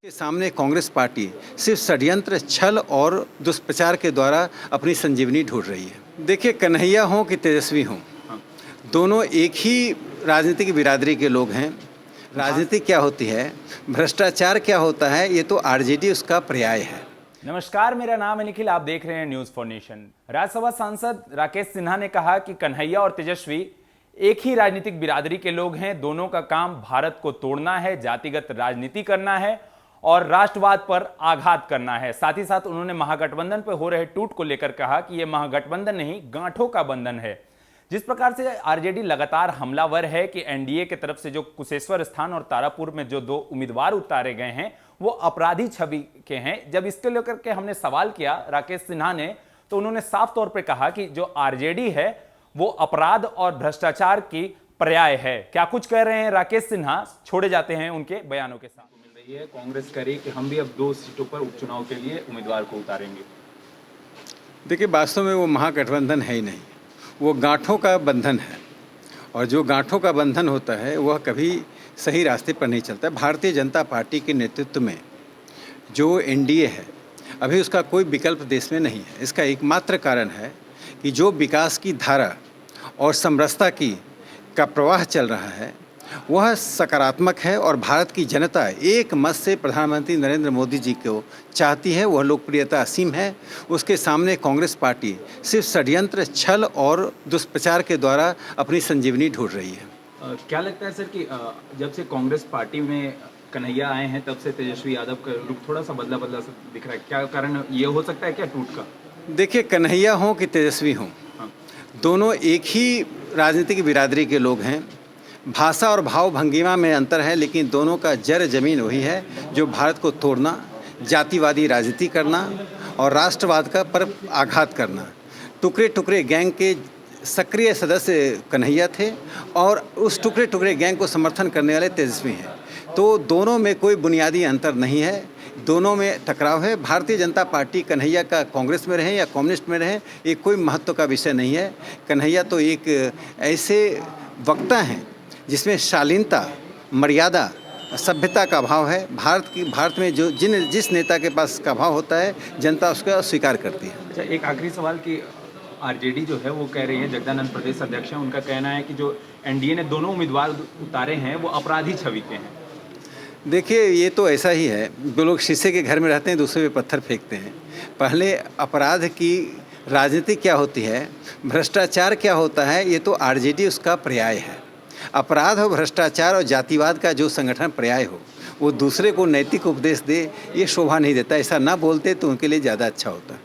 के सामने कांग्रेस पार्टी सिर्फ षड्यंत्र, छल और दुष्प्रचार के द्वारा अपनी संजीवनी ढूंढ रही है। देखिए, कन्हैया हों कि तेजस्वी हों, दोनों एक ही राजनीतिक बिरादरी के लोग हैं। राजनीति क्या होती है, भ्रष्टाचार क्या होता है, ये तो आरजेडी उसका पर्याय है। नमस्कार, मेरा नाम है निखिल। आप देख रहे हैं न्यूज फॉर नेशन। राज्यसभा सांसद राकेश सिन्हा ने कहा कि कन्हैया और तेजस्वी एक ही राजनीतिक बिरादरी के लोग हैं। दोनों का काम भारत को तोड़ना है, जातिगत राजनीति करना है और राष्ट्रवाद पर आघात करना है। साथ ही साथ उन्होंने महागठबंधन पर हो रहे टूट को लेकर कहा कि यह महागठबंधन नहीं, गांठों का बंधन है। जिस प्रकार से आरजेडी लगातार हमलावर है कि एनडीए की तरफ से जो कुशेश्वर स्थान और तारापुर में जो 2 उम्मीदवार उतारे गए हैं वो अपराधी छवि के हैं। जब इसके लेकर के हमने सवाल किया राकेश सिन्हा ने, तो उन्होंने साफ तौर पे कहा कि जो आरजेडी है वो अपराध और भ्रष्टाचार की पर्याय है। क्या कुछ कह रहे हैं राकेश सिन्हा, छोड़े जाते हैं उनके बयानों के साथ। मिल रही है कांग्रेस कह रही है कि हम भी अब 2 सीटों पर उपचुनाव के लिए उम्मीदवार को उतारेंगे। देखिए, वास्तव में वो महागठबंधन है ही नहीं, वो गांठों का बंधन है। और जो गांठों का बंधन होता है वह कभी सही रास्ते पर नहीं चलता। भारतीय जनता पार्टी के नेतृत्व में जो एनडीए है, अभी उसका कोई विकल्प देश में नहीं है। इसका एकमात्र कारण है कि जो विकास की धारा और समरसता का प्रवाह चल रहा है वह सकारात्मक है और भारत की जनता एक मत से प्रधानमंत्री नरेंद्र मोदी जी को चाहती है। वह लोकप्रियता असीम है। उसके सामने कांग्रेस पार्टी सिर्फ षड्यंत्र, छल और दुष्प्रचार के द्वारा अपनी संजीवनी ढूंढ रही है। क्या लगता है सर कि जब से कांग्रेस पार्टी में कन्हैया आए हैं तब से तेजस्वी यादव का रुख थोड़ा सा बदला सा दिख रहा है? क्या कारण ये हो सकता है क्या टूट का? देखिए, कन्हैया हों कि तेजस्वी हों, दोनों एक ही राजनीतिक बिरादरी के लोग हैं। भाषा और भाव भंगिमा में अंतर है, लेकिन दोनों का जड़ जमीन वही है, जो भारत को तोड़ना, जातिवादी राजनीति करना और राष्ट्रवाद का पर आघात करना। टुकड़े टुकड़े गैंग के सक्रिय सदस्य कन्हैया थे और उस टुकड़े टुकड़े गैंग को समर्थन करने वाले तेजस्वी हैं। तो दोनों में कोई बुनियादी अंतर नहीं है, दोनों में टकराव है। भारतीय जनता पार्टी कन्हैया का कांग्रेस में रहे या कम्युनिस्ट में रहे, ये कोई महत्व का विषय नहीं है। कन्हैया तो एक ऐसे वक्ता हैं जिसमें शालीनता, मर्यादा, सभ्यता का भाव है। भारत में जिस नेता के पास का भाव होता है, जनता उसका स्वीकार करती है। अच्छा, एक आखिरी सवाल कि आरजेडी जो है वो कह रही है, जगदानंद प्रदेश अध्यक्ष हैं, उनका कहना है कि जो एनडीए ने दोनों उम्मीदवार उतारे हैं वो अपराधी छवि के हैं। देखिए, ये तो ऐसा ही है, जो लोग शीशे के घर में रहते हैं दूसरे पे पत्थर फेंकते हैं। पहले अपराध की राजनीति क्या होती है, भ्रष्टाचार क्या होता है, ये तो आरजेडी उसका पर्याय है। अपराध और भ्रष्टाचार और जातिवाद का जो संगठन पर्याय हो, वो दूसरे को नैतिक उपदेश दे, ये शोभा नहीं देता। ऐसा ना बोलते तो उनके लिए ज़्यादा अच्छा होता।